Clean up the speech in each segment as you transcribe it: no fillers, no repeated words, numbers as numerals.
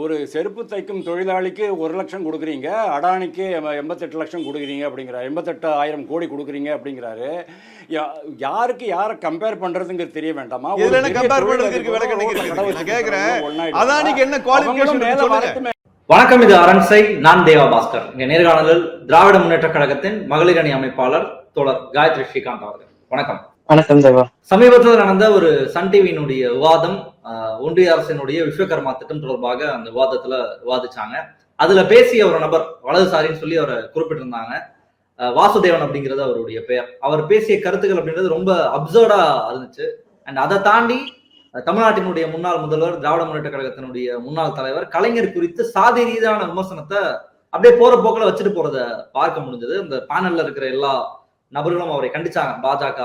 ஒரு செருப்பு தைக்கும் தொழிலாளிக்கு 1,00,000 கொடுக்குறீங்க, அடானிக்கு 88,00,000 கொடுக்குறீங்க அப்படிங்கிறார், 88,000 கோடி கொடுக்குறீங்க அப்படிங்கிறாரு. யாருக்கு யாரை கம்பேர் பண்றதுங்கிறது தெரிய வேண்டாமா? இதுல என்ன கம்பேர் பண்றதுக்கு விலை கிடைக்கிறது? நான் கேக்குறேன், அதானிக்கு என்ன குவாலிஃபிகேஷன் சொல்லுங்க. வணக்கம், இது அரண்சை. நான் தேவா பாஸ்கர். இங்க நேர்காணலில் திராவிட முன்னேற்ற கழகத்தின் மகளிர் அணி அமைப்பாளர் தோழர் காயத்ரி ஸ்ரீகாந்த் அவர்கள். வணக்கம். வணக்கம் தேவா. சமீபத்தில் நடந்த ஒரு சன் டிவியினுடைய விவாதம், ஒன்றிய அரசினுடைய விஸ்வகர்மா திட்டம் தொடர்பாக அந்த விவாதத்துல விவாதிச்சாங்க. அதுல பேசிய ஒரு நபர் வலதுசாரின்னு சொல்லி அவரை குறிப்பிட்டிருந்தாங்க. வாசுதேவன் அப்படிங்கிறது அவருடைய பெயர். அவர் பேசிய கருத்துக்கள் அப்படின்றது ரொம்ப அப்சர்டா இருந்துச்சு. அண்ட் அதை தாண்டி தமிழ்நாட்டினுடைய முன்னாள் முதல்வர், திராவிட முன்னேற்ற கழகத்தினுடைய முன்னாள் தலைவர் கலைஞர் குறித்து சாதி ரீதியான விமர்சனத்தை அப்படியே போற போக்கில் வச்சுட்டு போறத பார்க்க முடிஞ்சது. இந்த பேனல்ல இருக்கிற எல்லா நபர்களும் அவரை கண்டிச்சாங்க. பாஜக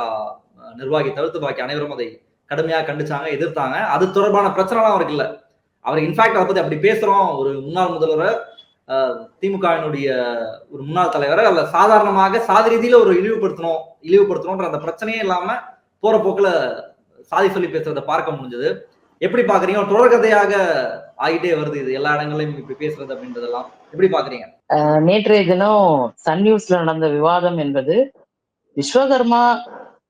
நிர்வாகி தவிர்த்து பாக்கி அனைவரும் அதை கடுமையாக கண்டிச்சாங்க, எதிர்த்தாங்க. அது தொடர்பான பிரச்சனைலாம் அவருக்கு இல்லை. அவர் இன்ஃபேக்ட் அதை பத்தி அப்படி பேசுறோம், ஒரு முன்னாள் முதல்வரை, திமுகவினுடைய ஒரு முன்னாள் தலைவரை அல்ல சாதாரணமாக சாதி ரீதியில ஒரு இழிவுபடுத்தணும்ன்ற அந்த பிரச்சனையே இல்லாம போற போக்குல சாதி சொல்லி பேசுறத பார்க்க முடிஞ்சது. எப்படி பாக்குறீங்க? தொடர்கதையாக ஆகிட்டே வருது இது, எல்லா இடங்களையும் இப்படி பேசுறது அப்படின்றதெல்லாம் எப்படி பாக்குறீங்க? நேற்றைய தினம் சன் நியூஸ்ல நடந்த விவாதம் என்பது விஸ்வகர்மா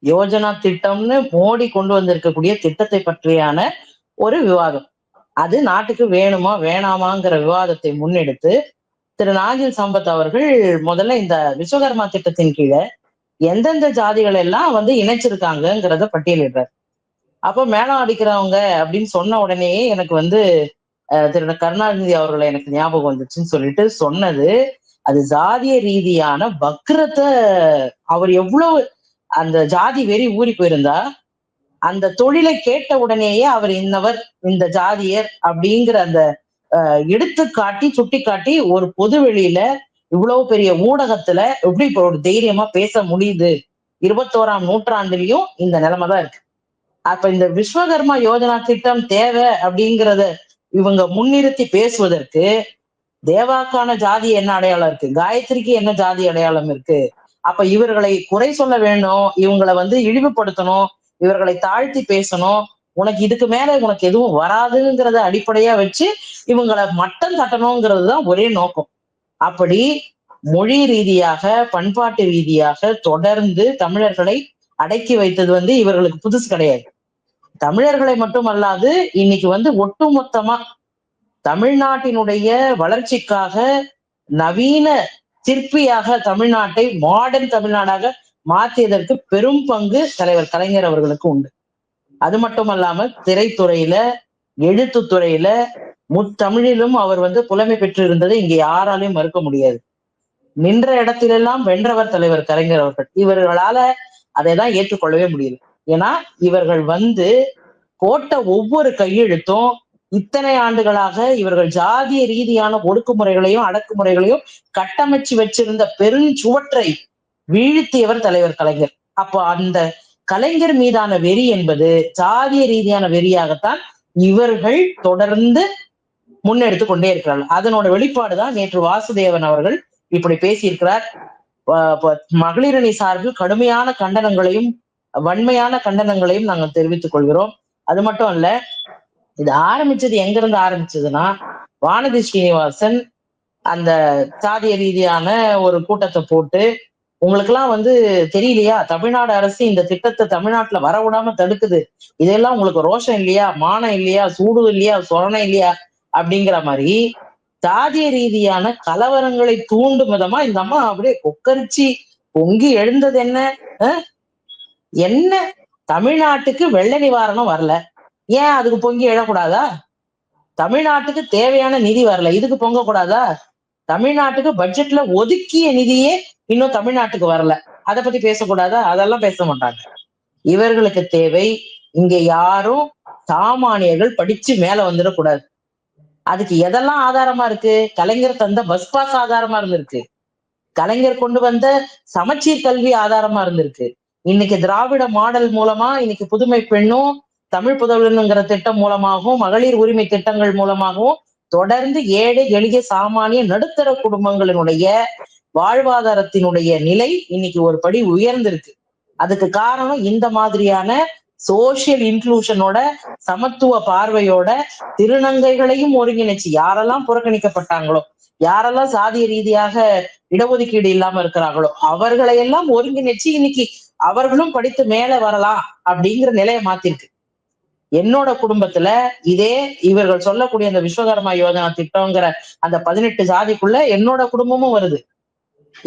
யோஜனா திட்டம்னு மோடி கொண்டு வந்திருக்கக்கூடிய திட்டத்தை பற்றியான ஒரு விவாதம். அது நாட்டுக்கு வேணுமா வேணாமாங்கிற விவாதத்தை முன்னெடுத்து திரு நாஞ்சில் சம்பத் அவர்கள் முதல்ல இந்த விஸ்வகர்மா திட்டத்தின் கீழே எந்தெந்த ஜாதிகள் எல்லாம் இணைச்சிருக்காங்கிறத பட்டியலிடுறார். அப்போ மேளம் அடிக்கிறவங்க அப்படின்னு சொன்ன உடனேயே எனக்கு திரு கருணாநிதி அவர்களை எனக்கு ஞாபகம் வந்துச்சுன்னு சொல்லிட்டு சொன்னது, அது ஜாதிய ரீதியான வக்ரத்தை. அவர் எவ்வளவு அந்த ஜாதி வெறி ஊறி போயிருந்தா அந்த தொழிலை கேட்ட உடனேயே அவர் இன்னவர், இந்த ஜாதியர் அப்படிங்கிற அந்த எடுத்துக்காட்டி சுட்டி காட்டி ஒரு பொது வெளியில இவ்வளவு பெரிய ஊடகத்துல எப்படி இப்ப ஒரு தைரியமா பேச முடியுது? 21ஆம் நூற்றாண்டுலயும் இந்த நிலைமைதான் இருக்கு. அப்ப இந்த விஸ்வகர்மா யோஜனா திட்டம் தேவை அப்படிங்கிறத இவங்க முன்னிறுத்தி பேசுவதற்கு தேவாக்கான ஜாதி என்ன அடையாளம் இருக்கு, காயத்ரிக்கு என்ன ஜாதி அடையாளம் இருக்கு? அப்ப இவர்களை குறை சொல்ல வேணும், இவங்களை இழிவுபடுத்தணும், இவர்களை தாழ்த்தி பேசணும், உனக்கு இதுக்கு மேல உனக்கு எதுவும் வராதுங்கிறத அடிப்படையா வச்சு இவங்களை மட்டம் தட்டணுங்கிறது தான் ஒரே நோக்கம். அப்படி மொழி ரீதியாக பண்பாட்டு ரீதியாக தொடர்ந்து தமிழர்களை அடக்கி வைத்தது இவர்களுக்கு புதுசு கிடையாது. தமிழர்களை மட்டுமல்லாது இன்னைக்கு ஒட்டுமொத்தமா தமிழ்நாட்டினுடைய வளர்ச்சிக்காக நவீன சிற்பியாக தமிழ்நாட்டை மாடர்ன் தமிழ்நாடாக மாற்றியதற்கு பெரும் பங்கு தலைவர் கலைஞர் அவர்களுக்கு உண்டு. அது மட்டுமல்லாம திரைத்துறையில, எழுத்துத்துறையில, முத்தமிழிலும் அவர் புலமை பெற்றிருந்ததை இங்க யாராலையும் மறுக்க முடியாது. நின்ற இடத்திலெல்லாம் வென்றவர் தலைவர் கலைஞர் அவர்கள். இவர்களால அதைதான் ஏற்றுக்கொள்ளவே முடியல. ஏன்னா இவர்கள் போட்ட ஒவ்வொரு கையெழுத்தும் இத்தனை ஆண்டுகளாக இவர்கள் ஜாதிய ரீதியான ஒடுக்குமுறைகளையும் அடக்குமுறைகளையும் கட்டமைச்சு வச்சிருந்த பெருஞ்சுவற்றை வீழ்த்தியவர் தலைவர் கலைஞர். அப்போ அந்த கலைஞர் மீதான வெறி என்பது ஜாதிய ரீதியான வெறியாகத்தான் இவர்கள் தொடர்ந்து முன்னெடுத்து கொண்டே இருக்கிறார்கள். அதனோட வெளிப்பாடுதான் நேற்று வாசுதேவன் அவர்கள் இப்படி பேசியிருக்கிறார். மகளிரணி சார்பில் கடுமையான கண்டனங்களையும் வன்மையான கண்டனங்களையும் நாங்கள் தெரிவித்துக் கொள்கிறோம். அது மட்டும் இல்ல, இது ஆரம்பிச்சது எங்க இருந்து ஆரம்பிச்சதுன்னா, வானதி ஸ்ரீனிவாசன் அந்த சாதிய ரீதியான ஒரு கூட்டத்தை போட்டு, உங்களுக்கெல்லாம் தெரியலையா, தமிழ்நாடு அரசு இந்த திட்டத்தை தமிழ்நாட்டுல வரவிடாம தடுக்குது, இதெல்லாம் உங்களுக்கு ரோஷம் இல்லையா, மானம் இல்லையா, சூடு இல்லையா, சொரணம் இல்லையா அப்படிங்கிற மாதிரி சாதிய ரீதியான கலவரங்களை தூண்டும் விதமா இந்த அம்மா அப்படியே கொக்கரிச்சு பொங்கி எழுந்தது. என்ன தமிழ்நாட்டுக்கு வெள்ள நிவாரணம் வரல, ஏன் அதுக்கு பொங்கி எழக்கூடாதா? தமிழ்நாட்டுக்கு தேவையான நிதி வரல, இதுக்கு பொங்க கூடாதா? தமிழ்நாட்டுக்கு பட்ஜெட்ல ஒதுக்கிய நிதியே இன்னும் தமிழ்நாட்டுக்கு வரல, அதை பத்தி பேசக்கூடாதா? அதெல்லாம் பேச மாட்டாங்க. இவர்களுக்கு தேவை, இங்க யாரும் சாமானியர்கள் படிச்சு மேல வந்துடக்கூடாது. அதுக்கு எதெல்லாம் ஆதாரமா இருக்கு? கலைஞர் தந்த பஸ் பாஸ் ஆதாரமா இருந்திருக்கு, கலைஞர் கொண்டு வந்த சமச்சீர் கல்வி ஆதாரமா இருந்திருக்கு. இன்னைக்கு திராவிட மாடல் மூலமா, இன்னைக்கு புதுமை பெண்ணும் தமிழ் புதல்வனுங்கிற திட்டம் மூலமாகவும் மகளிர் உரிமை திட்டங்கள் மூலமாகவும் தொடர்ந்து ஏழை எளிய சாமானிய நடுத்தர குடும்பங்களினுடைய வாழ்வாதாரத்தினுடைய நிலை இன்னைக்கு ஒரு படி உயர்ந்திருக்கு. அதுக்கு காரணம் இந்த மாதிரியான சோசியல் இன்க்ளூஷனோட, சமத்துவ பார்வையோட, திருநங்கைகளையும் ஒருங்கிணைச்சு யாரெல்லாம் புறக்கணிக்கப்பட்டாங்களோ, யாரெல்லாம் சாதிய ரீதியாக இடஒதுக்கீடு இல்லாம இருக்கிறாங்களோ அவர்களை எல்லாம் ஒருங்கிணைச்சு இன்னைக்கு அவர்களும் படித்து மேல வரலாம் அப்படிங்கிற நிலையை மாத்திருக்கு. என்னோட குடும்பத்துல இதே இவர்கள் சொல்லக்கூடிய அந்த விஸ்வகர்மா யோஜனா திட்டங்கிற அந்த 18 ஜாதிக்குள்ள என்னோட குடும்பமும் வருது.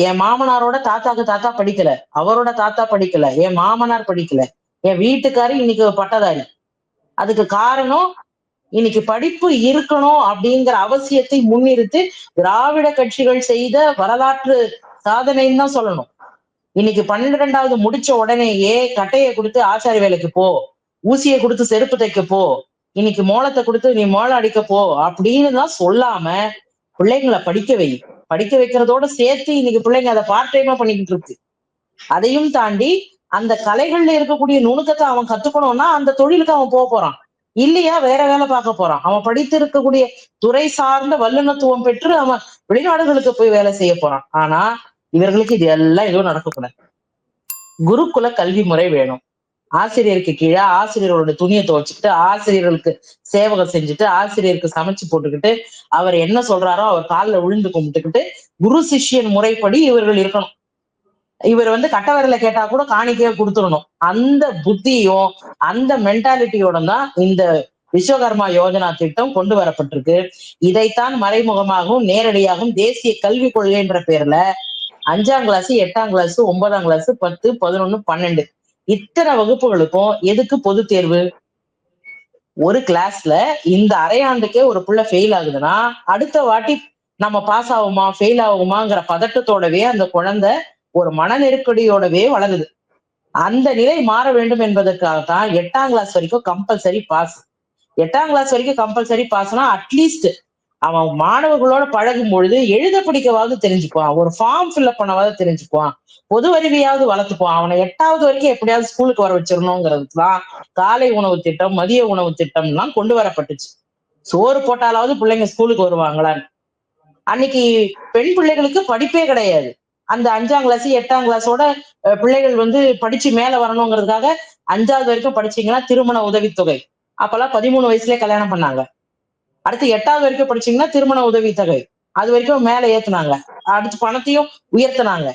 என் மாமனாரோட தாத்தாக்கு தாத்தா படிக்கல, அவரோட தாத்தா படிக்கல, என் மாமனார் படிக்கல, என் வீட்டுக்காரு இன்னைக்கு பட்டதாரி. அதுக்கு காரணம் இன்னைக்கு படிப்பு இருக்கணும் அப்படிங்கிற அவசியத்தை முன்னிறுத்தி திராவிட கட்சிகள் செய்த வரலாற்று சாதனைன்னு தான் சொல்லணும். இன்னைக்கு 12வது முடிச்ச உடனேயே கட்டையை கொடுத்து ஆசாரி வேலைக்கு போ, ஊசியை கொடுத்து செருப்பு தைக்க போ, இன்னைக்கு மோளத்தை கொடுத்து நீ மோளம் அடிக்க போ அப்படின்னு தான் சொல்லாம பிள்ளைங்களை படிக்க வைக்கிறதோட சேர்த்து இன்னைக்கு பிள்ளைங்க அதை பார்ட் டைமா பண்ணிக்கிட்டு இருக்கு. அதையும் தாண்டி அந்த கலைகள்ல இருக்கக்கூடிய நுணுக்கத்தை அவன் கத்துக்கணும்னா அந்த தொழிலுக்கு அவன் போறான், இல்லையா வேற வேலை பார்க்க போறான். அவன் படித்து இருக்கக்கூடிய துறை சார்ந்த வல்லுநத்துவம் பெற்று அவன் வெளிநாடுகளுக்கு போய் வேலை செய்ய போறான். ஆனா இவர்களுக்கு இது எல்லாம் எதுவும் நடக்கக்கூடாது. குருகுல கல்வி முறை வேணும். ஆசிரியருக்கு கீழே ஆசிரியரோட துணியை துவைச்சுக்கிட்டு, ஆசிரியர்களுக்கு சேவகம் செஞ்சுட்டு, ஆசிரியருக்கு சமைச்சு போட்டுக்கிட்டு, அவர் என்ன சொல்றாரோ அவர் காலில் விழுந்து கும்பிட்டுக்கிட்டு குரு சிஷ்யன் முறைப்படி இவர்கள் இருக்கணும். இவர் கட்ட விரல கேட்டா கூட காணிக்கையா கொடுத்துடணும். அந்த புத்தியும் அந்த மென்டாலிட்டியோட தான் இந்த விஸ்வகர்மா யோஜனா திட்டம் கொண்டு வரப்பட்டிருக்கு. இதைத்தான் மறைமுகமாகவும் நேரடியாகவும் தேசிய கல்விக் கொள்கை என்ற பேர்ல 5ஆம் கிளாஸ், 8ஆம் கிளாஸ், 9ஆம் கிளாஸ், 10, 11, 12 இத்தனை வகுப்புகளுக்கும் எதுக்கு பொது தேர்வு? ஒரு கிளாஸ்ல இந்த அரையாண்டுக்கே ஒரு புள்ள ஃபெயில் ஆகுதுன்னா அடுத்த வாட்டி நம்ம பாஸ் ஆகுமா ஃபெயில் ஆகுமாங்கிற பதட்டத்தோடவே அந்த குழந்தை ஒரு மன நெருக்கடியோடவே வளருது. அந்த நிலை மாற வேண்டும் என்பதற்காகத்தான் 8ஆம் கிளாஸ் வரைக்கும் கம்பல்சரி பாஸ். 8ஆம் கிளாஸ் வரைக்கும் கம்பல்சரி பாஸ்னா அட்லீஸ்ட் அவன் மாணவர்களோட பழகும் பொழுது எழுத படிக்கவாவது தெரிஞ்சுக்குவான், ஒரு ஃபார்ம் ஃபில்அப் பண்ணவாவது தெரிஞ்சுக்குவான், பொது அறிவியாவது வளர்த்துக்குவான். அவனை 8வது வரைக்கும் எப்படியாவது ஸ்கூலுக்கு வர வச்சிடணுங்கிறதுதான் காலை உணவு திட்டம், மதிய உணவு திட்டம்லாம் கொண்டு வரப்பட்டுச்சு. சோறு போட்டாலாவது பிள்ளைங்க ஸ்கூலுக்கு வருவாங்களான்னு. அன்னைக்கு பெண் பிள்ளைகளுக்கு படிப்பே கிடையாது. அந்த 5ஆம் கிளாஸ் 8ஆம் கிளாஸோட பிள்ளைகள் படிச்சு மேல வரணுங்கிறதுக்காக 5வது வரைக்கும் படிச்சீங்கன்னா திருமண உதவித்தொகை, அப்பெல்லாம் 13 வயசுலயே கல்யாணம் பண்ணாங்க. அடுத்து 8வது வரைக்கும் படிச்சீங்கன்னா திருமண உதவித்தொகை, அது வரைக்கும் மேல ஏத்துனாங்க. அடுத்து பணத்தையும் உயர்த்தினாங்க.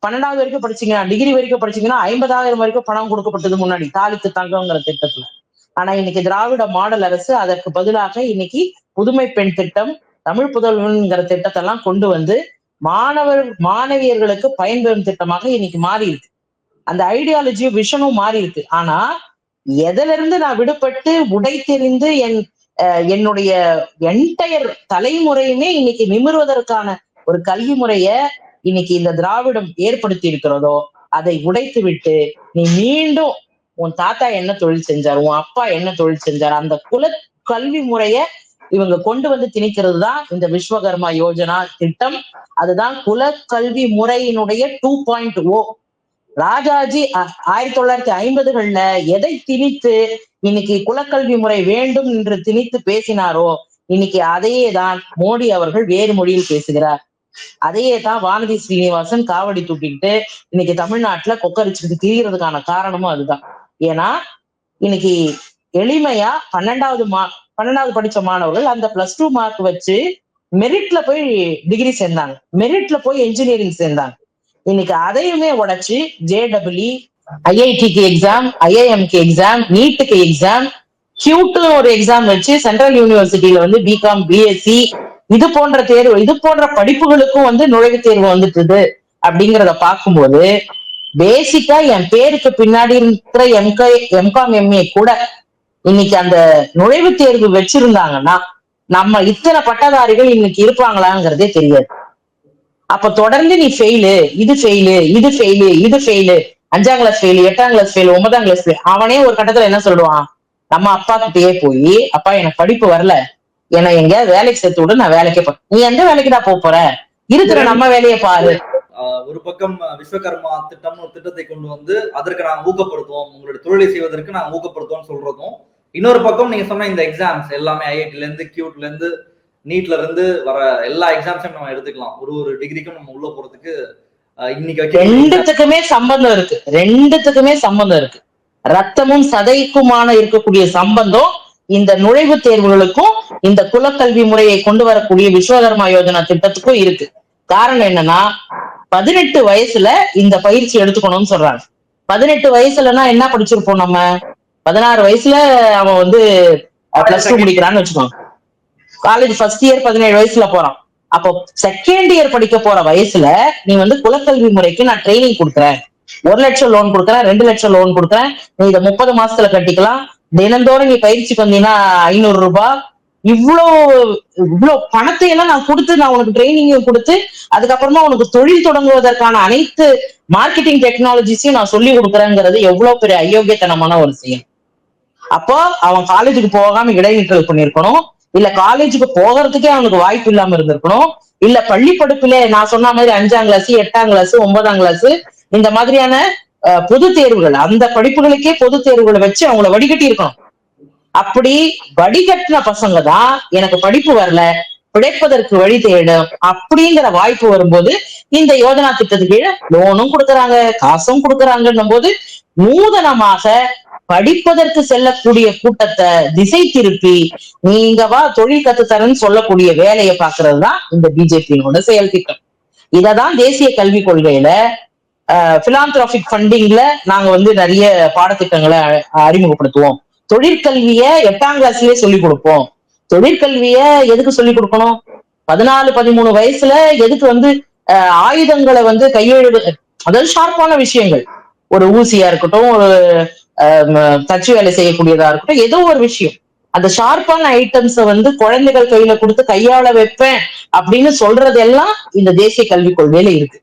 12வது வரைக்கும் படிச்சீங்கன்னா, டிகிரி வரைக்கும் படிச்சீங்கன்னா 50,000 வரைக்கும் பணம் கொடுக்கப்பட்டது முன்னாடி தாலிக்கு தங்கங்கிற திட்டத்துல. ஆனா இன்னைக்கு திராவிட மாடல் அரசு அதற்கு பதிலாக இன்னைக்கு புதுமை பெண் திட்டம், தமிழ் புதல்வன்கிற திட்டத்தை எல்லாம் கொண்டு வந்து மாணவியர்களுக்கு பயன்பெறும் திட்டமாக இன்னைக்கு மாறி இருக்கு. அந்த ஐடியாலஜியும் விஷனும் மாறி இருக்கு. ஆனா எதுல இருந்து நான் விடுபட்டு உடை தெரிந்து என்னுடைய என்டையர் தலைமுறையுமே இன்னைக்கு நிமிர்வதற்கான ஒரு கல்வி முறைய இன்னைக்கு இந்த திராவிடம் ஏற்படுத்தி இருக்கிறதோ அதை உடைத்து விட்டு நீ மீண்டும் உன் தாத்தா என்ன தொழில் செஞ்சார், உன் அப்பா என்ன தொழில் செஞ்சார், அந்த குல கல்வி முறைய இவங்க கொண்டு வந்து திணிக்கிறது தான் இந்த விஸ்வகர்மா யோஜனா திட்டம். அதுதான் குல கல்வி முறையினுடைய 2.0. ராஜாஜி 1950கள்ல எதை திணித்து இன்னைக்கு குலக்கல்வி முறை வேண்டும் என்று திணித்து பேசினாரோ இன்னைக்கு அதையே தான் மோடி அவர்கள் வேறு மொழியில் பேசுகிறார். அதையே தான் வானதி ஸ்ரீனிவாசன் காவடி தூக்கிட்டு இன்னைக்கு தமிழ்நாட்டுல கொக்கரிச்சுட்டு திரிகிறதுக்கான காரணமும் அதுதான். ஏன்னா இன்னைக்கு எளிமையா 12வது படிச்ச மாணவர்கள் அந்த +2 மார்க் வச்சு மெரிட்ல போய் டிகிரி சேர்ந்தாங்க, மெரிட்ல போய் என்ஜினியரிங் சேர்ந்தாங்க. இன்னைக்கு அதையுமே உடைச்சு JEE, IITக்கு எக்ஸாம், IIMக்கு எக்ஸாம், நீட்டுக்கு எக்ஸாம், கியூட்டு ஒரு எக்ஸாம் வச்சு சென்ட்ரல் யூனிவர்சிட்டியில பிகாம், BSc இது போன்ற தேர்வு, இது போன்ற படிப்புகளுக்கும் நுழைவுத் தேர்வு வந்துட்டுது. அப்படிங்கிறத பார்க்கும்போது பேசிக்கா என் பேருக்கு பின்னாடி இருக்கிற எம்காம் MA கூட இன்னைக்கு அந்த நுழைவுத் தேர்வு வச்சிருந்தாங்கன்னா நம்ம இத்தனை பட்டதாரிகள் இன்னைக்கு இருப்பாங்களாங்கிறதே தெரியாது. அப்ப தொடர்ந்து நீ ஃபெயிலு, இது ஃபெயிலு, இது ஃபெயிலு, இது ஃபெயிலு, 5ஆம் கிளாஸ் ஃபெயிலு, 8ஆம் கிளாஸ் ஃபெயிலு, 9ஆம் கிளாஸ் ஃபெயில். அவனே ஒரு கட்டத்துல என்ன சொல்லுவான், நம்ம அப்பா கிட்டயே போய் அப்பா எனக்கு படிப்பு வரல, என்னை எங்க வேலைக்கு சேர்த்து விடு, நான் வேலைக்கே போறேன். நீ எந்த வேலைக்கு தான் போற, இருக்கிற நம்ம வேலையை பாரு. ஒரு பக்கம் விஸ்வகர்மா திட்டம் ஒரு திட்டத்தை கொண்டு வந்து அதற்கு நாங்க ஊக்கப்படுத்துவோம், உங்களுடைய தொழிலை செய்வதற்கு நாங்க ஊக்கப்படுத்துவோம் சொல்றதும், இன்னொரு பக்கம் நீங்க சொன்ன இந்த எக்ஸாம்ஸ் எல்லாமே IITல இருந்து கியூட்ல இருந்து நீட்ல இருந்து வர எல்லா எக்ஸாம்ஸையும் நம்ம எடுத்துக்கலாம். ஒரு டிகிரிக்கும் நம்ம உள்ள போறதுக்கு இன்னைக்கு ரெண்டுத்துக்குமே சம்பந்தம் இருக்கு. ரத்தமும் சதைக்குமான இருக்கக்கூடிய சம்பந்தம் இந்த நுழைவுத் தேர்வுகளுக்கும் இந்த குலக்கல்வி முறையை கொண்டு வரக்கூடிய விஸ்வகர்மா யோஜனா திட்டத்துக்கும் இருக்கு. காரணம் என்னன்னா 18 வயசுல இந்த பயிற்சி எடுத்துக்கணும்னு சொல்றாங்க. 18 வயசுலன்னா என்ன படிச்சிருப்போம் நம்ம? 16 வயசுல அவன் வந்து +2 முடிக்கிறான்னு வச்சுக்கோங்க. காலேஜ் ஃபர்ஸ்ட் இயர் 17 வயசுல போறான். அப்போ செகண்ட் இயர் படிக்க போற வயசுல நீ வந்து குலக்கல்வி முறைக்கு நான் ட்ரைனிங் கொடுக்குறேன், 1 லட்சம் லோன் கொடுக்குறேன், 2 லட்சம் லோன் கொடுக்குறேன், நீ இதை 30 மாசத்துல கட்டிக்கலாம், தினந்தோறும் நீ பயிற்சிக்கு வந்தீங்கன்னா 500 ரூபாய், இவ்வளவு பணத்தை எல்லாம் நான் கொடுத்து நான் உனக்கு ட்ரைனிங் கொடுத்து அதுக்கப்புறமா உனக்கு தொழில் தொடங்குவதற்கான அனைத்து மார்க்கெட்டிங் டெக்னாலஜிஸையும் நான் சொல்லி கொடுக்குறேங்கிறது எவ்வளவு பெரிய அயோக்கியத்தனமான ஒரு செயல். அப்போ அவன் காலேஜுக்கு போகாம இடைநிற்றல் பண்ணிருக்கணும், இல்ல காலேஜுக்கு போகிறதுக்கே அவனுக்கு வாய்ப்பு இல்லாம இருந்திருக்கணும், இல்ல பள்ளி படிப்புல நான் சொன்ன மாதிரி 5ஆம் கிளாஸ் 8ஆம் கிளாஸ் 9ஆம் கிளாஸ் இந்த மாதிரியான பொது தேர்வுகள், அந்த படிப்புகளுக்கே பொது தேர்வுகளை வச்சு அவங்கள வடிகட்டி இருக்கணும். அப்படி வடிகட்டின பசங்க தான் எனக்கு படிப்பு வரல, பிழைப்பதற்கு வழி தேடும் அப்படிங்கிற வாய்ப்பு வரும்போது இந்த யோஜனா திட்டத்துக்கு கீழே லோனும் கொடுக்கறாங்க, காசும் கொடுக்கறாங்கன்னும் போது நூதனமாக படிப்பதற்கு செல்லக்கூடிய கூட்டத்தை திசை திருப்பி நீங்க வா தொழில் கத்துத்தரன்னு சொல்லக்கூடிய வேலையை பாக்குறது தான் இந்த பிஜேபியோட செயல் திட்டம். இததான் தேசிய கல்விக் கொள்கையில பிலாந்திராபிக் ஃபண்டிங்ல நாங்க வந்து நிறைய பாடத்திட்டங்களை அறிமுகப்படுத்துவோம். தொழிற்கல்விய 8ஆம் கிளாஸ்லயே சொல்லிக் கொடுப்போம். தொழிற்கல்விய எதுக்கு சொல்லிக் கொடுக்கணும்? 14-13 வயசுல எதுக்கு வந்து ஆயுதங்களை வந்து அதாவது ஷார்ப்பான விஷயங்கள், ஒரு ஊசியா இருக்கட்டும், ஒரு தச்சு வேலை செய்யக்கூடியதா இருக்கட்டும், ஏதோ ஒரு விஷயம், அந்த ஷார்ப்பான ஐட்டம்ஸை வந்து குழந்தைகள் கையில கொடுத்து கையாள வைப்பேன் அப்படின்னு சொல்றதெல்லாம் இந்த தேசிய கல்விக் கொள்கையில இருக்கு.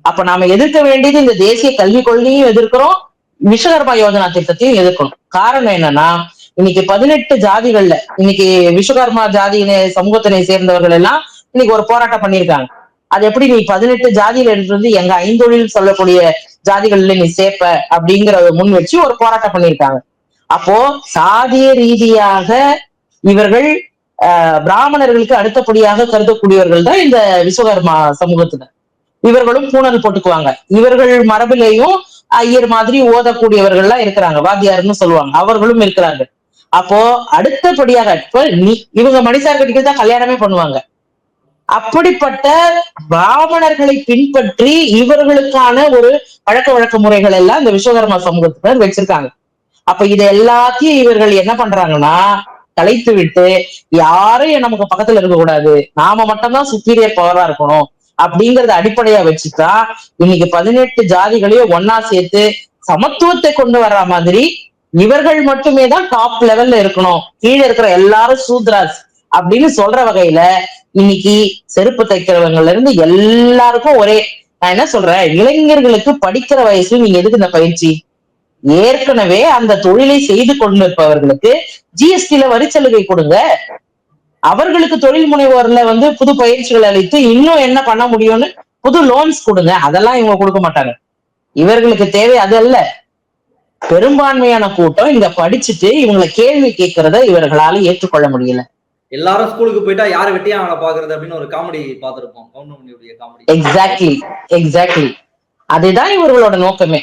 அப்ப நாம எதிர்க்க வேண்டியது இந்த தேசிய கல்விக் கொள்கையும் எதிர்க்கிறோம், விஸ்வகர்மா யோஜனா திட்டத்தையும் எதிர்க்கணும். காரணம் என்னன்னா இன்னைக்கு 18 ஜாதிகள்ல இன்னைக்கு விஸ்வகர்மா ஜாதியினை சமூகத்தினை சேர்ந்தவர்கள் எல்லாம் இன்னைக்கு ஒரு போராட்டம் பண்ணியிருக்காங்க. அது எப்படி நீ 18 ஜாதியில இருந்து எங்க 5 சொல்லக்கூடிய ஜாதிகள்ல நீ சேர்ப்ப அப்படிங்கிற முன் வச்சு ஒரு போராட்டம் பண்ணியிருக்காங்க. அப்போ சாதிய ரீதியாக இவர்கள் பிராமணர்களுக்கு அடுத்தபடியாக கருதக்கூடியவர்கள் தான் இந்த விஸ்வகர்மா சமூகத்தினர். இவர்களும் பூணல் போட்டுக்குவாங்க. இவர்கள் மரபிலையும் ஐயர் மாதிரி ஓதக்கூடியவர்கள் எல்லாம் இருக்கிறாங்க, வாத்தியாருன்னு சொல்லுவாங்க, அவர்களும் இருக்கிறாங்க. அப்போ அடுத்தபடியாக இப்ப இவங்க மணிசார் கட்டிக்கு தான் கல்யாணமே பண்ணுவாங்க. அப்படிப்பட்ட பிராமணர்களை பின்பற்றி இவர்களுக்கான ஒரு பழக்க வழக்க முறைகள் எல்லாம் இந்த விஸ்வகர்மா சமூகத்தினர் வச்சிருக்காங்க. அப்ப இது எல்லாத்தையும் இவர்கள் என்ன பண்றாங்கன்னா கலைத்து விட்டு யாரும் நமக்கு பக்கத்துல இருக்க கூடாது, நாம மட்டும்தான் சுப்பீரியர் பவரா இருக்கணும் அப்படிங்கறத அடிப்படையா வச்சுதான் இன்னைக்கு 18 ஜாதிகளையும் ஒன்னா சேர்த்து சமத்துவத்தை கொண்டு வர்ற மாதிரி இவர்கள் மட்டுமே தான் டாப் லெவல்ல இருக்கணும், கீழே இருக்கிற எல்லாரும் சூத்ராஸ் அப்படின்னு சொல்ற வகையில இன்னைக்கு செருப்பு தைக்கிறவங்கல இருந்து எல்லாருக்கும் ஒரே, நான் என்ன சொல்றேன், இளைஞர்களுக்கு படிக்கிற வயசுல நீங்க எதுக்கு இந்த பயிற்சி? ஏற்கனவே அந்த தொழிலை செய்து கொண்டிருப்பவர்களுக்கு ஜிஎஸ்டில வரிச்சலுகை கொடுங்க, அவர்களுக்கு தொழில் முனைவோர்ல வந்து புது பயிற்சிகள் அளித்து இன்னும் என்ன பண்ண முடியும்னு புது லோன்ஸ் கொடுங்க. அதெல்லாம் இவங்க கொடுக்க மாட்டாங்க. இவர்களுக்கு தேவை அது அல்ல. பெரும்பான்மையான கூட்டம் இங்க படிச்சுட்டு இவங்களை கேள்வி கேட்கறத இவர்களால ஏற்றுக்கொள்ள முடியல. எல்லாரும் ஸ்கூலுக்கு போயிட்டா யாரு வெட்டியா அவங்கள பாக்குறது அப்படின்னு ஒரு காமெடி பார்த்திருப்போம், கவுண்டமணியுடைய காமெடி. எக்ஸாக்ட்லி அதுதான் இவர்களோட நோக்கமே.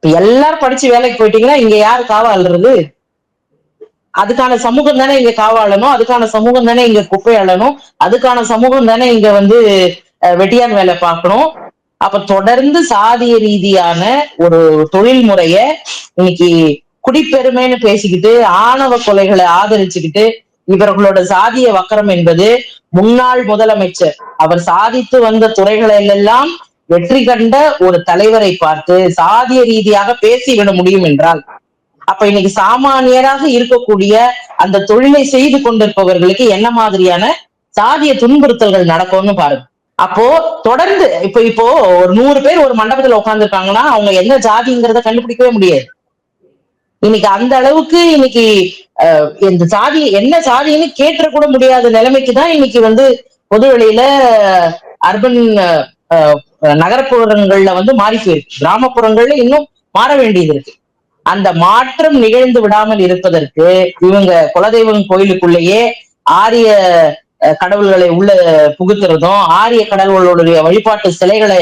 எல்லாரும் படிச்சு வேலைக்கு போயிட்டீங்கன்னா இங்க யாரு காவாளுறது? அதுக்கான சமூகம் தானே இங்க காவாளணும், அதுக்கான சமூகம் தானே இங்க குப்பை அள்ளணும், அதுக்கான சமூகம் தானே இங்க வந்து வெட்டியான் வேலை பார்க்கணும். அப்ப தொடர்ந்து சாதிய ரீதியான ஒரு தொழில் முறைய இன்னைக்கு குடிப்பெருமைன்னு பேசிக்கிட்டு ஆணவ கொலைகளை ஆதரிச்சுக்கிட்டு இவர்களோட சாதிய வக்கரம் என்பது முன்னாள் முதலமைச்சர் அவர் சாதித்து வந்த துறைகளிலெல்லாம் வெற்றி கண்ட ஒரு தலைவரை பார்த்து சாதிய ரீதியாக பேசிவிட முடியும் என்றால் அப்ப இன்னைக்கு சாமானியராக இருக்கக்கூடிய அந்த தொழிலை செய்து கொண்டிருப்பவர்களுக்கு என்ன மாதிரியான சாதிய துன்புறுத்தல்கள் நடக்கும்னு பாருங்க. அப்போ தொடர்ந்து இப்போ ஒரு 100 பேர் ஒரு மண்டபத்துல உட்கார்ந்துருக்காங்கன்னா அவங்க என்ன ஜாதிங்கிறத கண்டுபிடிக்கவே முடியாது. இன்னைக்கு அந்த அளவுக்கு இன்னைக்கு இந்த சாதி என்ன சாதின்னு கேட்ட கூட முடியாத நிலைமைக்குதான் இன்னைக்கு வந்து பொது வெளியில அர்பன் நகரப்புறங்கள்ல வந்து மாறி போயிருக்கு, கிராமப்புறங்கள்ல இன்னும் மாற வேண்டியது இருக்கு. அந்த மாற்றம் நிகழ்ந்து விடாமல் இருப்பதற்கு இவங்க குலதெய்வம் கோயிலுக்குள்ளேயே ஆரிய கடவுள்களை உள்ள புகுத்துறதும் ஆரிய கடவுளுடைய வழிபாட்டு சிலைகளை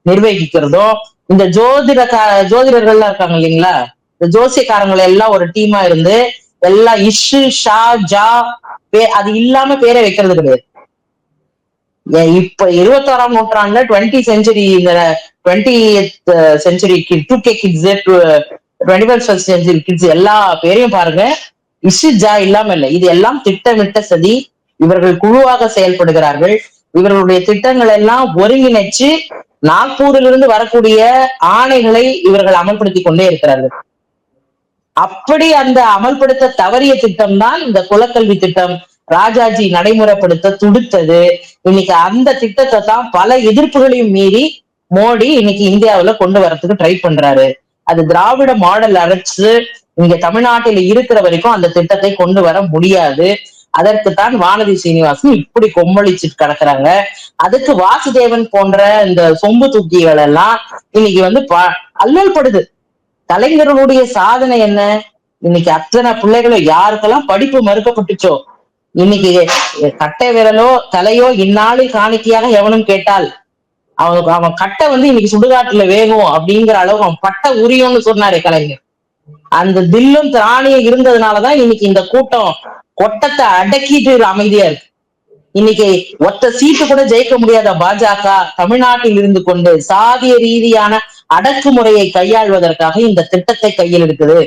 நிர்வகிக்கிறதும் இந்த ஜோதிடர்கள்லாம் இருக்காங்க இல்லைங்களா, இந்த ஜோசியக்காரங்களை எல்லாம் ஒரு டீமா இருந்து எல்லாம் இஷு ஷா ஜா அது இல்லாம பேரை வைக்கிறது கிடையாது. இப்ப 21ஆம் நூற்றாண்டுல 20th செஞ்சுரி, இந்த 20th century 2K kids 21st century kids எல்லா பேரையும் பாருங்க, இஷு ஜா இல்லாம இல்லை. இது எல்லாம் திட்டமிட்ட சதி. இவர்கள் குழுவாக செயல்படுகிறார்கள். இவர்களுடைய திட்டங்கள் எல்லாம் ஒருங்கிணைச்சு நாக்பூரிலிருந்து வரக்கூடிய ஆணைகளை இவர்கள் அமல்படுத்தி கொண்டே இருக்கிறார்கள். அப்படி அந்த அமல்படுத்த தவறிய திட்டம் தான் இந்த குலக்கல்வி திட்டம் ராஜாஜி நடைமுறைப்படுத்த துடித்தது. இன்னைக்கு அந்த திட்டத்தை தான் பல எதிர்ப்புகளையும் மீறி மோடி இன்னைக்கு இந்தியாவுல கொண்டு வரதுக்கு ட்ரை பண்றாரு. அது திராவிட மாடல் அரசு இங்க தமிழ்நாட்டில இருக்கிற வரைக்கும் அந்த திட்டத்தை கொண்டு வர முடியாது. அதற்குத்தான் வானதி சீனிவாசன் இப்படி கொம்மளிச்சுட்டு கிடக்குறாங்க. அதுக்கு வாசுதேவன் போன்ற இந்த சொம்பு தூக்கிகள் எல்லாம் இன்னைக்கு வந்து அல்லல் படுது. கலைஞர்களுடைய சாதனை என்ன? இன்னைக்கு அத்தனை பிள்ளைகளும் யாருக்கெல்லாம் படிப்பு மறுக்கப்பட்டுச்சோ, இன்னைக்கு கட்டை விரலோ தலையோ இந்நாளில் காணிக்கையாக எவனும் கேட்டால் அவன் கட்டை வந்து இன்னைக்கு சுடுகாட்டுல வேகும் அப்படிங்கிற அளவுக்கு அவன் பட்ட உரியும்னு சொன்னாரு கலைஞர். அந்த தில்லும் திராணியும் இருந்ததுனாலதான் இன்னைக்கு இந்த கூட்டம் கொட்டத்தை அடக்கிட்டு அமைதியா இருக்கு. இன்னைக்கு ஒத்த சீட்டு கூட ஜெயிக்க முடியாத பாஜக தமிழ்நாட்டில் இருந்து கொண்டு சாதிய ரீதியான அடக்குமுறையை கையாள்வதற்காக இந்த திட்டத்தை கையில் எடுக்குது.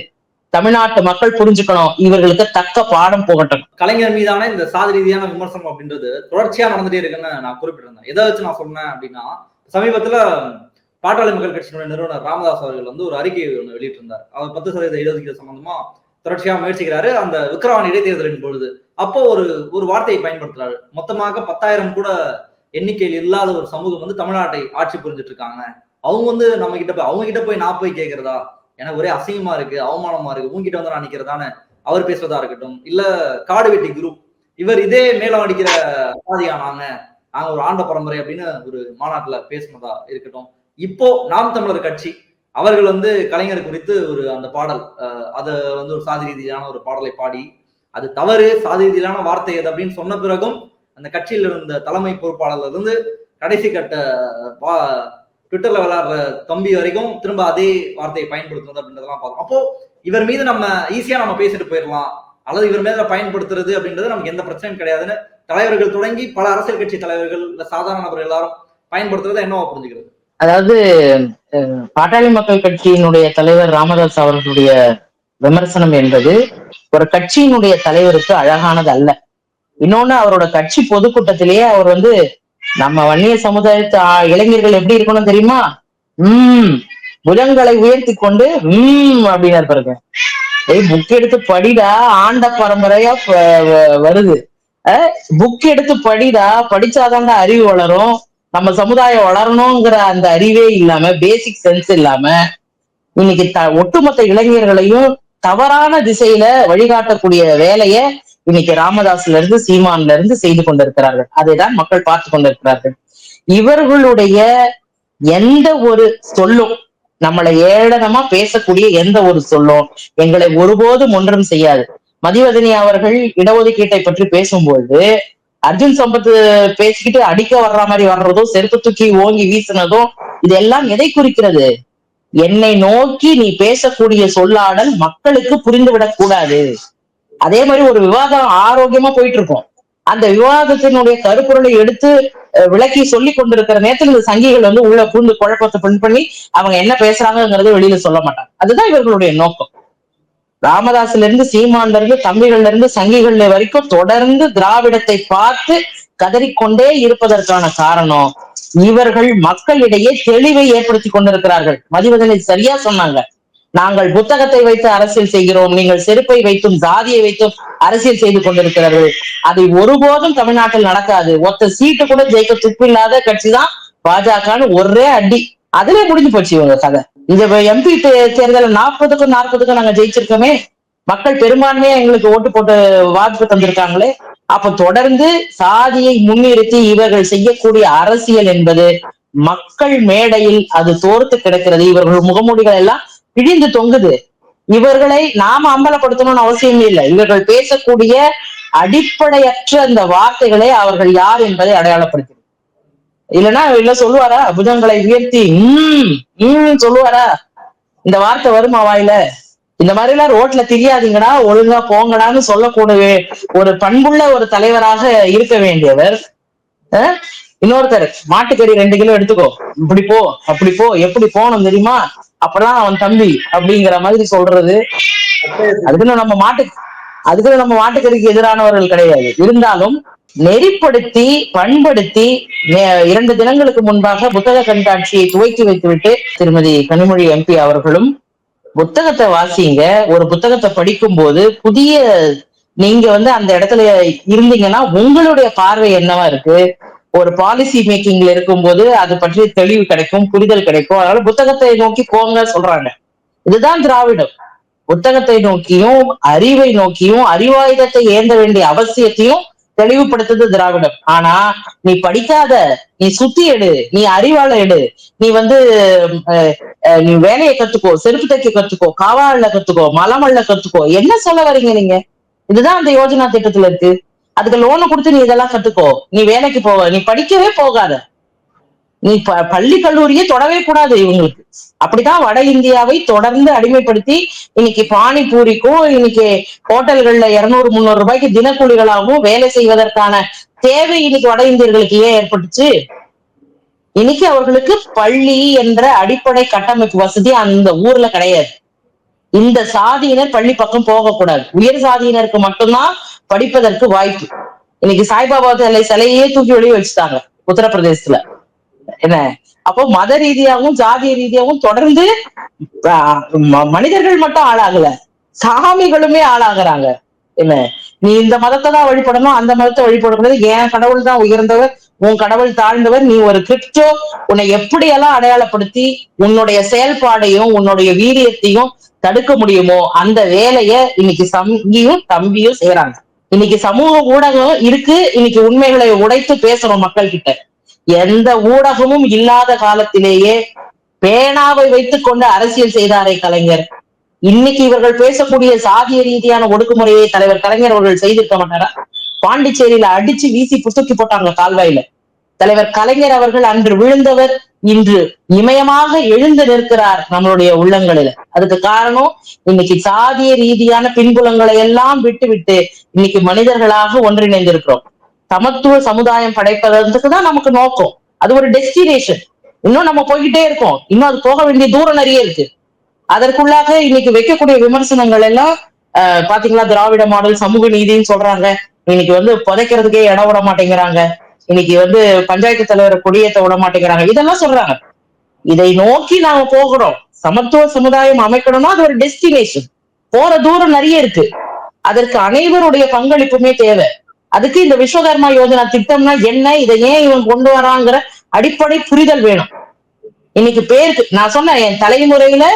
தமிழ்நாட்டு மக்கள் புரிஞ்சுக்கணும், இவர்களுக்கு தக்க பாடம் போகட்டும். கலைஞர் மீதான இந்த சாதி ரீதியான விமர்சனம் அப்படின்றது தொடர்ச்சியா நடந்துட்டே இருக்குன்னு நான் குறிப்பிட்டிருந்தேன். எதை வச்சு நான் சொன்னேன் அப்படின்னா, சமீபத்துல பாட்டாளி மக்கள் கட்சியினுடைய நிறுவனர் ராமதாஸ் அவர்கள் வந்து ஒரு அறிக்கை ஒன்று வெளியிட்டிருந்தார். அவர் 10% இடஒதுக்கீடு சம்பந்தமா தொடர்ச்சியா முயற்சிக்கிறாரு. அந்த விக்கிரவாணி இடைத்தேர்தலின் பொழுது அப்போ ஒரு வார்த்தையை பயன்படுத்துறாரு. மொத்தமாக 10,000 கூட எண்ணிக்கையில் இல்லாத ஒரு சமூகம் வந்து தமிழ்நாட்டை ஆட்சி புரிஞ்சிட்டு இருக்காங்க. அவங்க வந்து நம்ம கிட்ட போய் அவங்க கிட்ட போய் நான் போய் கேட்கறதா, எனக்கு ஒரே அசிங்கமா இருக்கு, அவமானமா இருக்கு, உங்ககிட்ட வந்து நான் நிக்கிறதான்னு அவர் பேசுவதா இருக்கட்டும், இல்ல காடு வெட்டி குரூப் இவர் இதே மேலம் அடிக்கிற சாதியா நாங்க ஒரு ஆண்ட பரம்பரை அப்படின்னு ஒரு மாநாட்டுல பேசுனதா இருக்கட்டும். இப்போ நாம் தமிழர் கட்சி அவர்கள் வந்து கலைஞர் குறித்து அந்த பாடல், அதை வந்து ஒரு சாதி ரீதியான ஒரு பாடலை பாடி அது தவறு, சாதி ரீதியிலான வார்த்தை எது அப்படின்னு சொன்ன பிறகும் அந்த கட்சியில் இருந்த தலைமை பொறுப்பாளர்ல இருந்து கடைசி கட்ட ட்விட்டர்ல விளையாடுற தம்பி வரைக்கும் திரும்ப அதே வார்த்தையை பயன்படுத்துறது அப்படின்றதெல்லாம் பார்க்கும். அப்போ இவர் மீது நம்ம ஈஸியா நம்ம பேசிட்டு போயிடலாம், அல்லது இவர் மேல பயன்படுத்துறது அப்படின்றது நமக்கு எந்த பிரச்சனையும் கிடையாதுன்னு தலைவர்கள் தொடங்கி பல அரசியல் கட்சி தலைவர்கள் இல்ல சாதாரண நபர்கள் எல்லாரும் பயன்படுத்துறத என்னவா புரிஞ்சுக்கிறது? அதாவது பாட்டாளி மக்கள் கட்சியினுடைய தலைவர் ராமதாஸ் அவர்களுடைய விமர்சனம் என்பது ஒரு கட்சியினுடைய தலைவருக்கு அழகானது அல்ல. இன்னொன்னு, அவரோட கட்சி பொதுக்கூட்டத்திலேயே அவர் வந்து நம்ம வன்னிய சமுதாயத்து இளைஞர்கள் எப்படி இருக்கணும் தெரியுமா, புஜங்களை உயர்த்தி கொண்டு அப்படின்னு இருப்பாருங்க. புக் எடுத்து படிடா, ஆண்ட பரம்பரையா வருது, புக் எடுத்து படிடா, படிச்சாதான்டா அறிவு வளரும், நம்ம சமுதாயம் வளரணுங்கிற அந்த அறிவே இல்லாம, பேசிக் சென்ஸ் இல்லாம இன்னைக்கு ஒட்டுமொத்த இளைஞர்களையும் தவறான திசையில வழிகாட்டக்கூடிய வேலைய இன்னைக்கு ராமதாஸ்ல இருந்து சீமான்ல இருந்து செய்து கொண்டிருக்கிறார்கள். அதைதான் மக்கள் பார்த்து கொண்டிருக்கிறார்கள். இவர்களுடைய எந்த ஒரு சொல்லும், நம்மளை ஏளனமா பேசக்கூடிய எந்த ஒரு சொல்லும் எங்களை ஒருபோதும் ஒன்றும் செய்யாது. மதிவதனி அவர்கள் இடஒதுக்கீட்டை பற்றி பேசும்போது அர்ஜுன் சம்பத் பேசிக்கிட்டு அடிக்க வர்ற மாதிரி வர்றதும், செருப்பு தூக்கி ஓங்கி வீசினதும், இதெல்லாம் எதை குறிக்கிறது? என்னை நோக்கி நீ பேசக்கூடிய சொல்லாடல் மக்களுக்கு புரிந்துவிடக் கூடாது. அதே மாதிரி ஒரு விவாதம் ஆரோக்கியமா போயிட்டு இருக்கும், அந்த விவாதத்தினுடைய கருப்பொருளை எடுத்து விளக்கி சொல்லி கொண்டிருக்கிற நேரத்தில் இந்த சங்கிகள் வந்து உள்ள பூந்து குழப்பத்தை பின் பண்ணி அவங்க என்ன பேசுறாங்கிறத வெளியில சொல்ல மாட்டாங்க. அதுதான் இவர்களுடைய நோக்கம். ராமதாஸ்ல இருந்து சீமான்ல இருந்து தம்பிகள்ல இருந்து சங்கிகள்ல வரைக்கும் தொடர்ந்து திராவிடத்தை பார்த்து கதறிக்கொண்டே இருப்பதற்கான காரணம், இவர்கள் மக்களிடையே தெளிவை ஏற்படுத்தி கொண்டிருக்கிறார்கள். மதிவதனை சரியா சொன்னாங்க, நாங்கள் புத்தகத்தை வைத்து அரசியல் செய்கிறோம், நீங்கள் செருப்பை வைத்தும் ஜாதியை வைத்தும் அரசியல் செய்து கொண்டிருக்கிறார்கள். அதை ஒருபோதும் தமிழ்நாட்டில் நடக்காது. ஒத்த சீட்டு கூட ஜெயிக்க துப்பில்லாத கட்சி தான் பாஜகன்னு ஒரே அடி, அதுல முடிஞ்சு போச்சு இவங்க கதை. இந்த எம்பி தேர்தல் 40க்கும் நாங்க ஜெயிச்சிருக்கோமே, மக்கள் பெரும்பான்மையா எங்களுக்கு ஓட்டு போட்டு வாக்கு தந்திருக்காங்களே. அப்ப தொடர்ந்து சாதியை முன்னிறுத்தி இவர்கள் செய்யக்கூடிய அரசியல் என்பது மக்கள் மேடையில் அது தோர்த்து கிடக்கிறது. இவர்கள் முகமூடிகள் எல்லாம் பிழிந்து தொங்குது. இவர்களை நாம அம்பலப்படுத்தணும்னு அவசியம் இல்லை. இவர்கள் பேசக்கூடிய அடிப்படையற்ற அந்த வார்த்தைகளை அவர்கள் யார் என்பதை அடையாளப்படுத்தும். இல்ல சொல்லுவாரா, புஜங்களை உயர்த்தி சொல்லுவாரா? இந்த வார்த்தை வருமா வாயில? இந்த மாதிரி எல்லாம் ரோட்ல தெரியாதீங்கடா, ஒழுங்கா போங்கடான்னு சொல்லக்கூடிய ஒரு பண்புள்ள ஒரு தலைவராக இருக்க வேண்டியவர் இன்னொருத்தர் மாட்டுக்கறி 2 கிலோ எடுத்துக்கோ, இப்படி போ அப்படி போ, எப்படி போகணும் தெரியுமா, அப்பதான் அவன் தம்பி அப்படிங்கிற மாதிரி சொல்றது. அதுக்குன்னு நம்ம மாட்டுக்கறிக்கு எதிரானவர்கள் கிடையாது. இருந்தாலும் நெறிப்படுத்தி பண்படுத்தி 2 தினங்களுக்கு முன்பாக புத்தக கண்காட்சியை துவக்கி வைத்துவிட்டு திருமதி கனிமொழி MP அவர்களும் புத்தகத்தை வாசிங்க. ஒரு புத்தகத்தை படிக்கும் போது புதிய நீங்க அந்த இடத்துல இருந்தீங்கன்னா உங்களுடைய பார்வை என்னவா இருக்கு, ஒரு பாலிசி மேக்கிங்ல இருக்கும்போது அது பற்றி தெளிவு கிடைக்கும், புரிதல் கிடைக்கும். அதனால புத்தகத்தை நோக்கி போங்க சொல்றாங்க. இதுதான் திராவிடம். புத்தகத்தை நோக்கியும் அறிவை நோக்கியும் அறிவாயுதத்தை ஏந்த வேண்டிய அவசியத்தையும் தெளிவுபடுத்துது திராவிடம். ஆனா நீ படிக்காத, நீ சுத்தி எடு, நீ அறிவாள எடு, நீ நீ வேலையை கத்துக்கோ, செருப்பு தைக்க கத்துக்கோ, காவால கத்துக்கோ, மலமல்ல கத்துக்கோ, என்ன சொல்ல வரீங்க நீங்க? இதுதான் அந்த யோஜனா திட்டத்துல இருக்கு. அதுக்கு லோனை கொடுத்து நீ இதெல்லாம் கத்துக்கோ, நீ வேலைக்கு போக, நீ படிக்கவே போகாத, நீ பள்ளி கல்லூரியே தொடவே கூடாது இவங்களுக்கு. அப்படிதான் வட இந்தியாவை தொடர்ந்து அடிமைப்படுத்தி இன்னைக்கு பானிபூரிக்கும் இன்னைக்கு ஹோட்டல்கள்ல 200-300 ரூபாய்க்கு தினக்கூலிகளாகவும் வேலை செய்வதற்கான தேவை இன்னைக்கு வட இந்தியர்களுக்கு ஏன் ஏற்பட்டுச்சு? இன்னைக்கு அவர்களுக்கு பள்ளி என்ற அடிப்படை கட்டமைப்பு வசதி அந்த ஊர்ல கிடையாது. இந்த சாதியினர் பள்ளி பக்கம் போகக்கூடாது, உயர் சாதியினருக்கு மட்டும்தான் படிப்பதற்கு வாய்ப்பு. இன்னைக்கு சாய்பாபா சிலையே தூக்கி வெளியே வச்சுட்டாங்க உத்தரப்பிரதேசத்துல. என்ன அப்போ மத ரீதியாகவும் ஜாதிய ரீதியாகவும் தொடர்ந்து மனிதர்கள் மட்டும் ஆளாகல, சாமிகளுமே ஆளாகிறாங்க. என்ன நீ இந்த மதத்தை தான் வழிபடணும், அந்த மதத்தை வழிபடக்கூடாது, என் கடவுள் தான் உயர்ந்தவர், உன் கடவுள் தாழ்ந்தவர், நீ ஒரு கிறிஸ்டோ, உன்னை எப்படியெல்லாம் அடையாளப்படுத்தி உன்னுடைய செயல்பாடையும் உன்னுடைய வீரியத்தையும் தடுக்க முடியுமோ அந்த வேலைய இன்னைக்கு சங்கியும் தம்பியும் செய்யறாங்க. இன்னைக்கு சமூக ஊடகம் இருக்கு, இன்னைக்கு உண்மைகளை உடைத்து பேசணும் மக்கள் கிட்ட. எந்த ஊடகமும் இல்லாத காலத்திலேயே பேனாவை வைத்துக் கொண்டு அரசியல் செய்தாரே கலைஞர். இன்னைக்கு இவர்கள் பேசக்கூடிய சாதிய ரீதியான ஒடுக்குமுறையை தலைவர் கலைஞர் அவர்கள் செய்திருக்க மாட்டாரா? பாண்டிச்சேரியில அடிச்சு வீசி புசுக்கி போட்டாங்க கால்வாயில. தலைவர் கலைஞர் அவர்கள் அன்று விழுந்தவர் இன்று இமயமாக எழுந்து நிற்கிறார் நம்மளுடைய உள்ளங்களில. அதுக்கு காரணம் இன்னைக்கு சாதிய ரீதியான பின்புலங்களை எல்லாம் விட்டு விட்டு இன்னைக்கு மனிதர்களாக ஒன்றிணைந்திருக்கிறோம். சமத்துவ சமுதாயம் படைப்பதற்கு தான் நமக்கு நோக்கம். அது ஒரு டெஸ்டினேஷன். இன்னும் நம்ம போய்கிட்டே இருக்கோம், இன்னும் அது போக வேண்டிய தூரம் நிறைய இருக்கு. அதற்குள்ளாக இன்னைக்கு வைக்கக்கூடிய விமர்சனங்கள் எல்லாம் பாத்தீங்களா, திராவிட மாடல் சமூக நீதினு சொல்றாங்க. இன்னைக்கு புதைக்கிறதுக்கே இடம் விட மாட்டேங்கிறாங்க, இன்னைக்கு பஞ்சாயத்து தலைவரை கொடியேற்ற விட மாட்டேங்கிறாங்க, இதெல்லாம் சொல்றாங்க. இதை நோக்கி நாம போகிறோம். சமத்துவ சமுதாயம் அமைக்கணும்னா அது ஒரு டெஸ்டினேஷன், போற தூரம் நிறைய இருக்கு. அதற்கு அனைவருடைய பங்களிப்புமே தேவை. அதுக்கு இந்த விஸ்வகர்மா யோஜனா திட்டம்னா என்ன, இதை ஏன் இவன் கொண்டு வராங்கிற அடிப்படை புரிதல் வேணும். இன்னைக்கு பேருக்கு நான் சொன்னேன், என் தலைமுறையில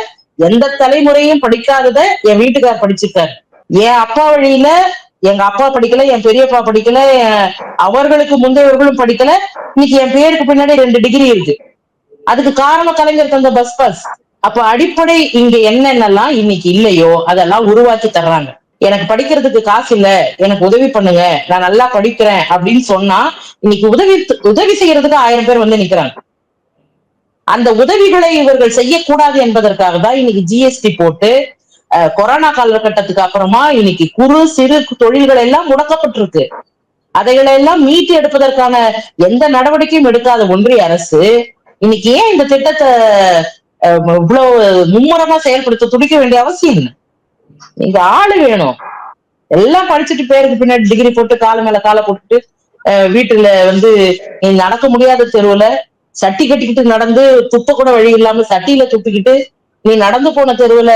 எந்த தலைமுறையும் படிக்காதத என் வீட்டுக்கார் படிச்சிருக்காரு. என் அப்பா வழியில எங்க அப்பா படிக்கல, என் பெரியப்பா படிக்கல, அவர்களுக்கு முந்தையவர்களும் படிக்கல. இன்னைக்கு என் பேருக்கு பின்னாடி 2 டிகிரி இருக்கு. அதுக்கு காரணம் கலைஞர் தந்த பஸ் பாஸ். அப்ப அடிப்படை இங்க என்னென்னலாம் இன்னைக்கு இல்லையோ அதெல்லாம் உருவாக்கி தர்றாங்க. எனக்கு படிக்கிறதுக்கு காசு இல்ல, எனக்கு உதவி பண்ணுங்க, நான் நல்லா படிக்கிறேன் அப்படின்னு சொன்னா இன்னைக்கு உதவி செய்யறதுக்கு 1000 பேர் நிக்கிறாங்க. அந்த உதவிகளை இவர்கள் செய்யக்கூடாது என்பதற்காக தான் இன்னைக்கு GST போட்டு கொரோனா காலகட்டத்துக்கு அப்புறமா இன்னைக்கு குறு சிறு தொழில்கள் எல்லாம் முடக்கப்பட்டிருக்கு. அதைகளெல்லாம் மீட்டு எடுப்பதற்கான எந்த நடவடிக்கையும் எடுக்காத ஒன்றிய அரசு இன்னைக்கு ஏன் இந்த திட்டத்தை இவ்வளவு மும்முரமா செயல்படுத்த துடிக்க வேண்டிய அவசியம் இல்லை? நீங்க ஆளு வேணும். எல்லாம் படிச்சுட்டு பேருக்கு பின்னாடி டிகிரி போட்டு கால மேல காலை போட்டுட்டு வீட்டுல நீ நடக்க முடியாத தெருவுல சட்டி கட்டிக்கிட்டு நடந்து துப்ப கூட வழி இல்லாம சட்டியில துப்பிக்கிட்டு நீ நடந்து போன தெருவுல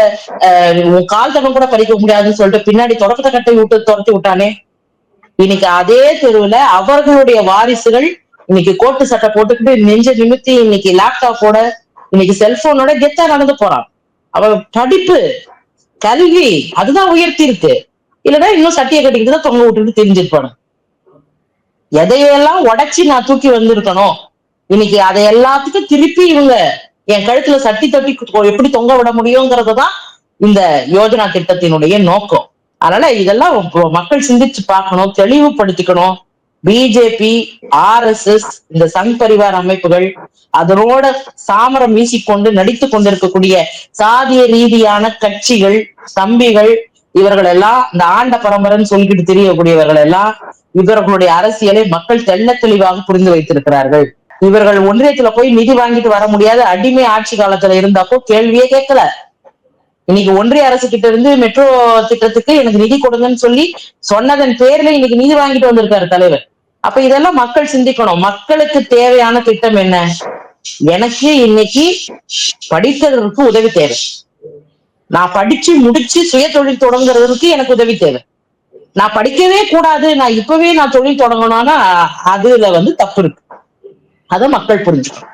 உன் கால் தடம் கூட பறிக்க முடியாதுன்னு சொல்லிட்டு பின்னாடி தொடக்கத்தை கட்டை விட்டு துரத்தி விட்டானே. இன்னைக்கு அதே தெருவுல அவர்களுடைய வாரிசுகள் இன்னைக்கு கோட்டு சட்டை போட்டுக்கிட்டு நெஞ்ச நிமித்தி இன்னைக்கு லேப்டாப்போட இன்னைக்கு செல்போனோட கெத்தா நடந்து போறான். அவன் படிப்பு கல்வி அதுதான் உயர்த்தி இருக்கு. இல்லைன்னா இன்னும் சட்டியை கட்டிக்கிட்டு தான் தொங்க விட்டுட்டு தெரிஞ்சிருப்பானு. எதையெல்லாம் உடைச்சு நான் தூக்கி வந்திருக்கணும், இன்னைக்கு அதை எல்லாத்துக்கும் திருப்பி இவங்க என் கழுத்துல சட்டி தட்டி எப்படி தொங்க விட முடியுங்கிறதுதான் இந்த யோஜனா திட்டத்தினுடைய நோக்கம். அதனால இதெல்லாம் மக்கள் சிந்திச்சு பார்க்கணும், தெளிவுபடுத்திக்கணும். பிஜேபி, RSS, இந்த சங் பரிவார் அமைப்புகள், அதனோட சாமரம் வீசிக்கொண்டு நடித்துக் கொண்டிருக்கக்கூடிய சாதிய ரீதியான கட்சிகள், தம்பிகள், இவர்கள் எல்லாம் இந்த ஆண்ட பரம்பரைன்னு சொல்லிக்கிட்டு தெரியக்கூடியவர்கள் எல்லாம் இவர்களுடைய அரசியலை மக்கள் தெள்ள தெளிவாக புரிந்து வைத்திருக்கிறார்கள். இவர்கள் ஒன்றியத்துல போய் நிதி வாங்கிட்டு வர முடியாத அடிமை ஆட்சி காலத்துல இருந்தப்போ கேள்வியே கேட்கல. இன்னைக்கு ஒன்றிய அரசு கிட்ட இருந்து மெட்ரோ திட்டத்துக்கு எனக்கு நிதி கொடுங்கன்னு சொல்லி சொன்னதன் பேர்ல இன்னைக்கு நிதி வாங்கிட்டு வந்திருக்காரு தலைவர். அப்ப இதெல்லாம் மக்கள் சிந்திக்கணும். மக்களுக்கு தேவையான திட்டம் என்ன? எனக்கு இன்னைக்கு படிக்கிறதுக்கு உதவி தேவை. நான் படிச்சு முடிச்சு சுய தொழில் தொடங்குறதுக்கு எனக்கு உதவி தேவை. நான் படிக்கவே கூடாது, நான் இப்பவே நான் தொழில் தொடங்கணும்னா அதுல தப்பு இருக்கு. அதை மக்கள் புரிஞ்சுக்கணும்.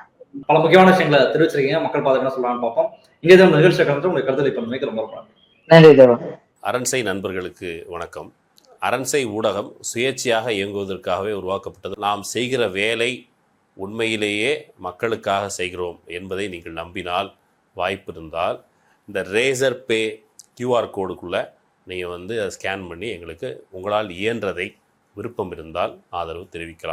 பல முக்கியமான விஷயங்களை தெரிவிச்சிருக்கீங்க. மக்கள் பார்த்து என்ன சொல்லலாம்னு பார்ப்போம். இங்கே தான் நிகழ்ச்சியை கலந்து உங்களுடைய கருத்தை பண்ணமைக்கு ரொம்ப நன்றி தேவா. அரண்சை நண்பர்களுக்கு வணக்கம். அரண்சை ஊடகம் சுயேட்சையாக இயங்குவதற்காகவே உருவாக்கப்பட்டது. நாம் செய்கிற வேலை உண்மையிலேயே மக்களுக்காக செய்கிறோம் என்பதை நீங்கள் நம்பினால், வாய்ப்பு இருந்தால் இந்த ரேசர் பே கியூஆர் கோடுக்குள்ளே நீங்கள் அதை ஸ்கேன் பண்ணி எங்களுக்கு உங்களால் இயன்றதை விருப்பம் இருந்தால் ஆதரவு தெரிவிக்கலாம்.